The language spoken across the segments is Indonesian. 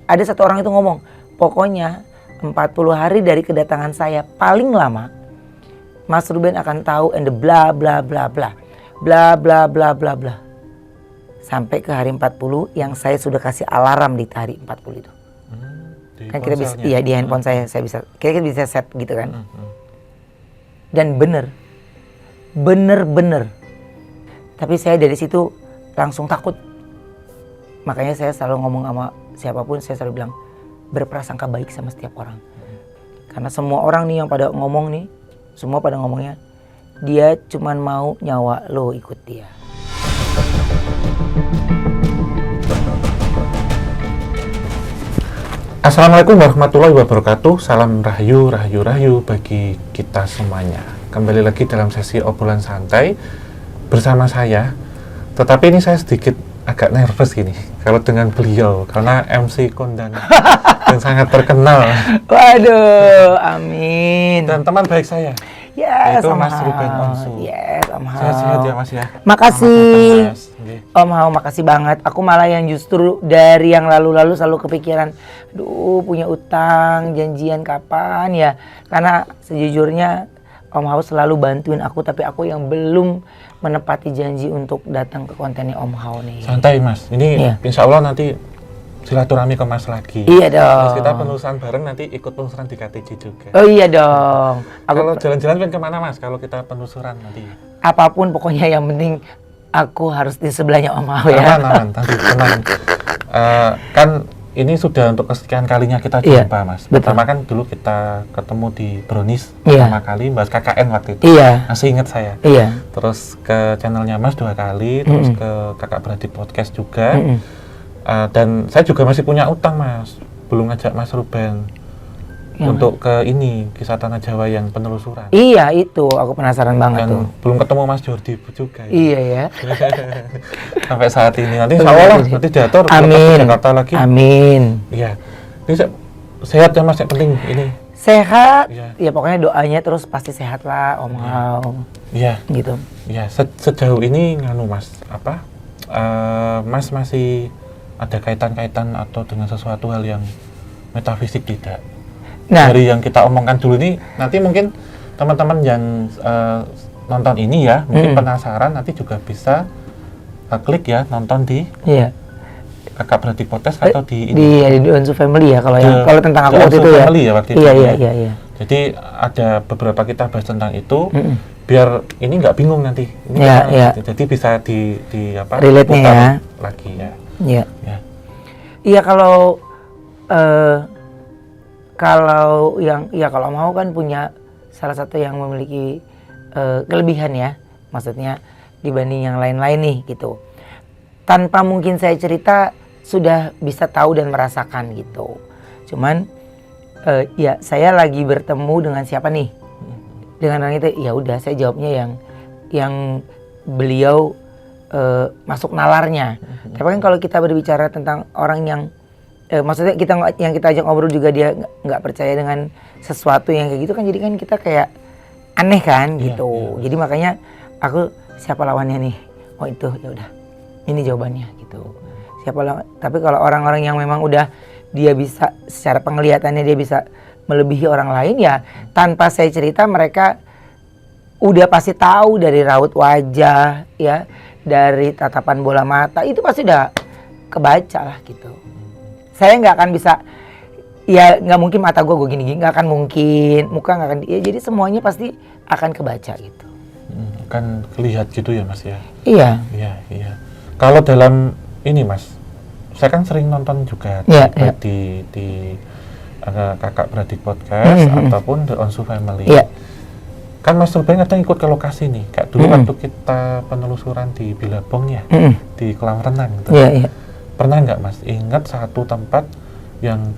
ada satu orang itu ngomong, pokoknya 40 hari dari kedatangan saya paling lama, Mas Ruben akan tahu and the bla bla bla bla bla bla bla bla bla sampai ke hari 40 yang saya sudah kasih alarm di hari 40 itu. Kan kita bisa, iya di handphone saya bisa, kita bisa set gitu kan. Dan bener. Tapi saya dari situ langsung takut. Makanya saya selalu ngomong sama siapapun, saya selalu bilang berprasangka baik sama setiap orang. Karena semua orang nih yang pada ngomong nih, semua pada ngomongnya dia cuman mau nyawa lo ikut dia. Assalamualaikum warahmatullahi wabarakatuh. Salam rahayu bagi kita semuanya. Kembali lagi dalam sesi obrolan santai bersama saya. Tetapi ini saya sedikit agak nervous gini kalau dengan beliau karena MC kondangan yang sangat terkenal. Waduh, amin. Dan teman baik saya. Yes, yaitu Mas Ruben Onsu. Yes, Om Hao. Sehat-sehat ya Mas ya. Makasih. Om Hao, makasih banget. Aku malah yang justru dari yang lalu-lalu selalu kepikiran, aduh punya utang, janjian kapan ya. Karena sejujurnya Om Hao selalu bantuin aku, tapi aku yang belum menepati janji untuk datang ke kontennya Om Hao nih. Santai Mas, ini insya Allah nanti silaturahmi ke Mas lagi. Iya dong. Terus kita penelusuran bareng, nanti ikut penelusuran di KTJ juga. Oh iya dong. Kalau jalan-jalan pengen kemana Mas? Kalau kita penelusuran nanti? Apapun pokoknya yang penting aku harus di sebelahnya Om Hao ya. Aman, nanti tenang. Kan ini sudah untuk kesekian kalinya kita jumpa Mas. Betul. Pertama kan dulu kita ketemu di Brownies pertama kali bahas KKN waktu itu. Iya. Masih ingat saya. Iya. Terus ke channelnya Mas 2 kali, terus ke Kakak Beradik Podcast juga. Dan saya juga masih punya utang Mas, belum ngajak Mas Ruben untuk ke ini Kisah Tanah Jawa yang penelusuran. Iya itu, aku penasaran banget dan tuh. Belum ketemu Mas Jordi juga. Iya ya. Sampai saat ini nanti insya Allah nanti diatur amin. Ke Jakarta lagi. Amin. Iya. Ini sehat ya Mas, yang penting ini. Sehat. Ya pokoknya doanya terus pasti sehat lah Om Hao. Iya. Gitu. Iya. Sejauh ini nganu Mas, apa? Mas masih ada kaitan-kaitan atau dengan sesuatu hal yang metafisik tidak? Nah, dari yang kita omongkan dulu ini, nanti mungkin teman-teman yang nonton ini ya, mungkin penasaran, nanti juga bisa klik ya, nonton di Kakak Beradik Podcast atau di ini. Di Onsu Family ya, kalau tentang aku waktu itu ya. Family ya waktu itu. Iya. Jadi ada beberapa kita bahas tentang itu, biar ini nggak bingung nanti. Ini jadi bisa di apa? Relate-nya ya. Lagi ya. Iya kalau Om Hao kan punya salah satu yang memiliki kelebihan ya, maksudnya dibanding yang lain-lain nih gitu. Tanpa mungkin saya cerita sudah bisa tahu dan merasakan gitu. Cuman ya saya lagi bertemu dengan siapa nih? Dengan orang itu ya udah saya jawabnya yang beliau masuk nalarnya. Tapi kan kalau kita berbicara tentang orang yang maksudnya yang kita ajak ngobrol juga dia nggak percaya dengan sesuatu yang kayak gitu kan, jadi kan kita kayak aneh kan gitu. Jadi makanya aku siapa lawannya nih? Oh itu ya udah. Ini jawabannya gitu. Siapa lawan? Tapi kalau orang-orang yang memang udah dia bisa secara penglihatannya dia bisa melebihi orang lain ya tanpa saya cerita mereka udah pasti tahu dari raut wajah ya, dari tatapan bola mata itu pasti udah kebaca lah gitu. Saya nggak akan bisa, ya nggak mungkin mata gue gini-gini, nggak akan mungkin, muka nggak akan, ya jadi semuanya pasti akan kebaca gitu. Kan kelihat gitu ya Mas ya? Iya. Kalau dalam ini Mas, saya kan sering nonton juga di Kakak Beradik Podcast ataupun The Onsu Family. Kan Mas Ruben kadang ikut ke lokasi nih, kayak dulu waktu kita penelusuran di Bilabong ya, di kolam renang gitu. Pernah nggak Mas ingat satu tempat yang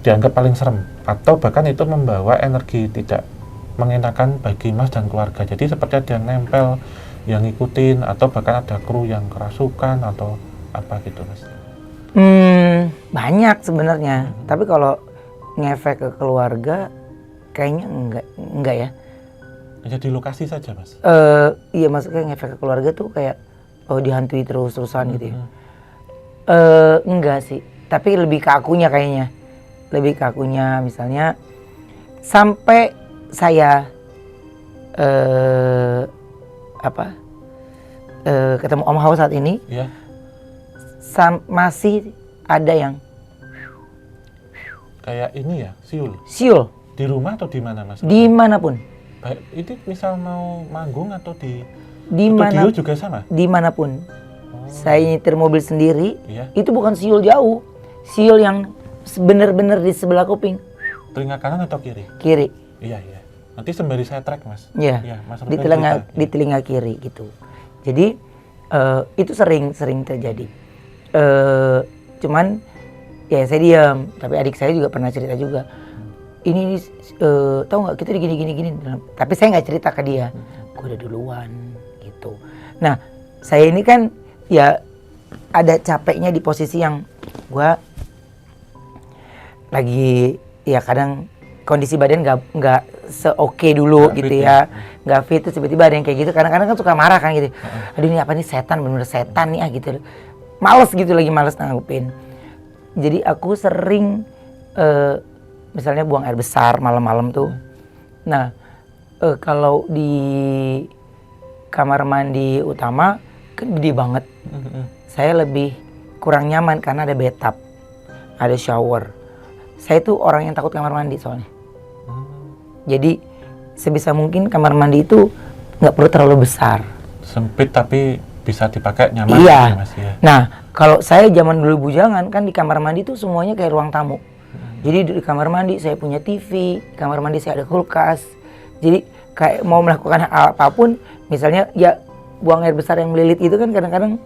dianggap paling serem atau bahkan itu membawa energi tidak mengenakan bagi Mas dan keluarga? Jadi seperti ada yang nempel, yang ngikutin, atau bahkan ada kru yang kerasukan atau apa gitu Mas? Banyak sebenarnya. Tapi kalau ngefek ke keluarga kayaknya enggak ya. Jadi lokasi saja Mas? Iya maksudnya ngefek ke keluarga tuh kayak dihantui terus-terusan gitu ya. Enggak sih. tapi lebih ke akunya kayaknya. Lebih ke akunya, misalnya sampai saya ketemu Om Hawa saat ini, Iya. masih ada yang Kayak ini ya, siul di rumah atau di mana Mas? dimanapun. Baik, itu misal mau manggung atau di Dimana, studio juga sama? dimanapun. Saya nyetir mobil sendiri, Iya. itu bukan siul jauh, siul yang bener-bener di sebelah kuping Telinga kanan atau kiri? kiri. Iya. Nanti sembari saya track Mas. Iya, Iya, Mas di Ruben telinga cerita. di telinga kiri gitu. Jadi itu sering terjadi. Cuman ya saya diam. Tapi adik saya juga pernah cerita juga. Ini tahu nggak kita gini. Tapi saya nggak cerita ke dia. Gue udah duluan gitu. Nah saya ini kan ya ada capeknya di posisi yang gue lagi ya kadang kondisi badan nggak seoke dulu Nggak gitu fit ya, nggak fit. Terus tiba-tiba ada yang kayak gitu, kadang-kadang kan suka marah kan gitu. Aduh ini apa nih, setan, bener-bener setan nih gitu. Males gitu, lagi males nanggupin. Jadi aku sering misalnya buang air besar malam-malam tuh. Nah kalau di kamar mandi utama kan gede banget, saya lebih kurang nyaman karena ada bathtub, ada shower. Saya tuh orang yang takut kamar mandi soalnya. Jadi sebisa mungkin kamar mandi itu nggak perlu terlalu besar. Sempit tapi bisa dipakai nyaman. Iya. Ya, Mas, ya. Nah kalau saya zaman dulu bujangan kan di kamar mandi tuh semuanya kayak ruang tamu. Jadi di kamar mandi saya punya TV, di kamar mandi saya ada kulkas. Jadi kayak mau melakukan hal apapun, misalnya ya buang air besar yang melilit itu kan kadang-kadang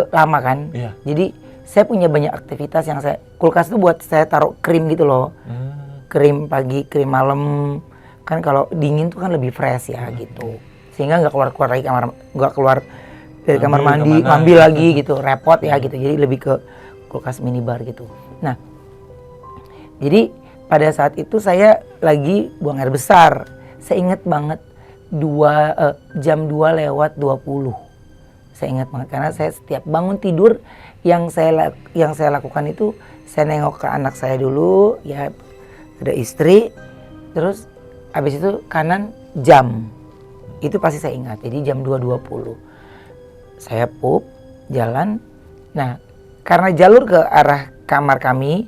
lama kan. Iya. Jadi saya punya banyak aktivitas yang kulkas itu buat saya taruh krim gitu loh. Krim pagi, krim malam. Kan kalau dingin tuh kan lebih fresh ya gitu. Sehingga nggak keluar lagi nggak keluar dari kamar mandi, ngambil lagi gitu, repot ya gitu. Jadi lebih ke kulkas minibar gitu. Nah, jadi pada saat itu saya lagi buang air besar. Saya ingat banget jam 2:20. Saya ingat banget karena saya setiap bangun tidur yang saya lakukan itu saya nengok ke anak saya dulu, ya ada istri, terus habis itu kanan jam. Itu pasti saya ingat. Jadi jam 2:20. Saya jalan. Nah, karena jalur ke arah kamar kami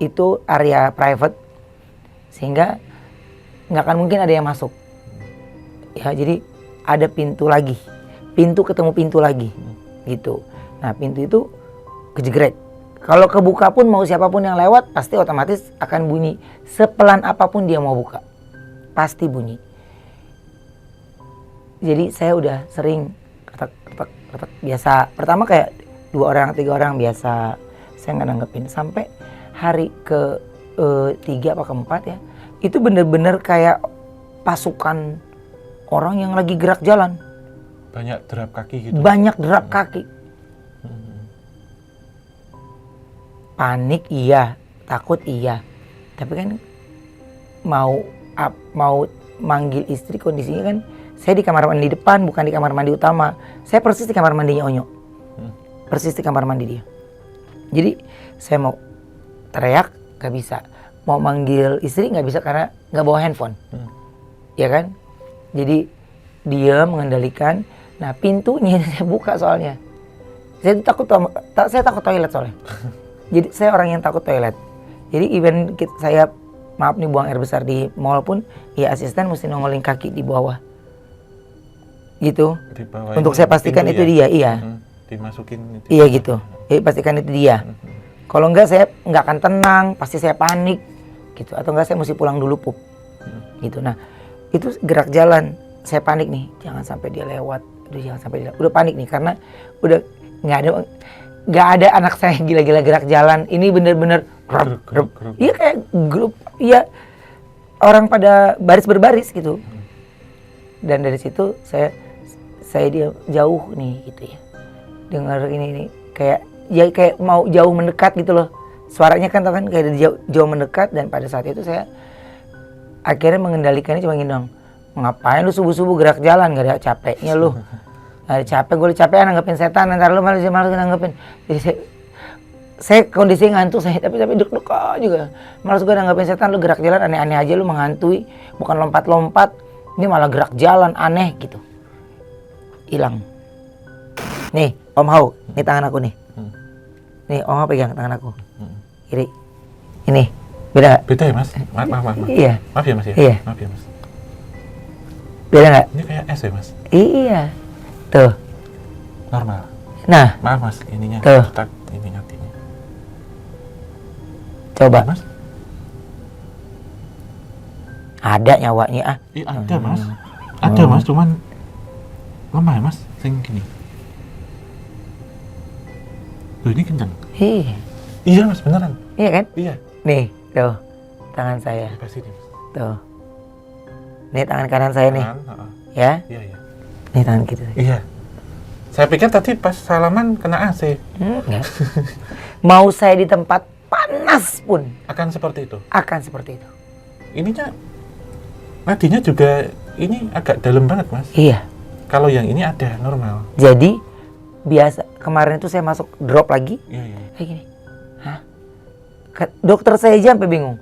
itu area private, sehingga nggak akan mungkin ada yang masuk. Ya, jadi ada pintu lagi. Pintu ketemu pintu lagi. Gitu. Nah, pintu itu kejegrek. Kalau kebuka pun mau siapapun yang lewat pasti otomatis akan bunyi. Sepelan apapun dia mau buka, pasti bunyi. Jadi saya udah sering ketak biasa. Pertama kayak 2 orang, 3 orang biasa. Saya nggak nanggepin. Sampai hari ke 3 apa ke-4 ya. Itu bener-bener kayak pasukan orang yang lagi gerak jalan. Banyak derap kaki gitu. Banyak derap kaki. Panik iya, takut iya. Tapi kan mau manggil istri, kondisinya kan saya di kamar mandi depan, bukan di kamar mandi utama. Saya persis di kamar mandinya Onyo. Persis di kamar mandi dia. Jadi saya mau teriak gak bisa, mau manggil istri gak bisa karena gak bawa handphone. Ya kan? Jadi dia mengendalikan. Nah, pintunya saya buka soalnya. Saya takut toilet soalnya. Jadi saya orang yang takut toilet. Jadi even saya maaf nih buang air besar di mall pun, ya asisten mesti nongolin kaki di bawah. Gitu. Untuk saya pastikan itu dia, iya. Dimasukin itu. Iya gitu. Jadi pastikan itu dia. Kalau enggak saya enggak akan tenang, pasti saya panik gitu. Atau enggak saya mesti pulang dulu pup. Gitu. Nah, itu gerak jalan. Saya panik nih, jangan sampai dia lewat. Udah panik nih karena udah nggak ada anak saya gila-gila gerak jalan. Ini bener-bener grup. Iya kayak grup, iya orang pada baris berbaris gitu. Dan dari situ saya dia jauh nih gitu ya. Dengar ini kayak mau jauh mendekat gitu loh. Suaranya kan tau kan kayak jauh mendekat, dan pada saat itu saya akhirnya mengendalikannya cuma gini dong. Ngapain lu subuh-subuh gerak jalan, gak ada capeknya lu. Gak ada capek, gue capek nanggepin setan, ntar lu malah nanggepin. Jadi saya saya kondisi ngantuk saya, tapi deg-degan juga. Malah gue nanggapin setan, lu gerak jalan aneh-aneh aja, lu menghantui, bukan lompat-lompat. Ini malah gerak jalan aneh gitu. Hilang. Nih, Om Hau, ini tangan aku nih. Nih, Om Hau pegang tangan aku. Kiri. Ini, beda gak? Beda ya Mas? Maaf. Iya. Maaf ya Mas ya? Iya. Maaf ya Mas. Beda gak? Ini kayak es ya Mas? Iya. Tuh. Normal. Nah, Maaf Mas, ininya Tuh. stuck, ininya hatinya. coba. Mas? Ada nyawanya ah. Iya ada Mas. Ada Mas, cuman lemah ya Mas, sing gini. Loh ini kencang. Iya Mas, beneran. Iya kan? Iya. Nih, tuh. Tangan saya. Pasti nih Mas. Tuh. Nih tangan kanan saya nih. Kanan, Ya. Iya. Nih tangan kiri. Iya. Saya pikir tadi pas salaman kena AC. Enggak. Mau saya di tempat panas pun Akan seperti itu. akan seperti itu. Ininya nadinya juga ini agak dalam banget Mas. Iya. Kalau yang ini ada normal. Jadi biasa kemarin itu saya masuk drop lagi Iya. kayak gini. Hah? Dokter saya aja sampai bingung.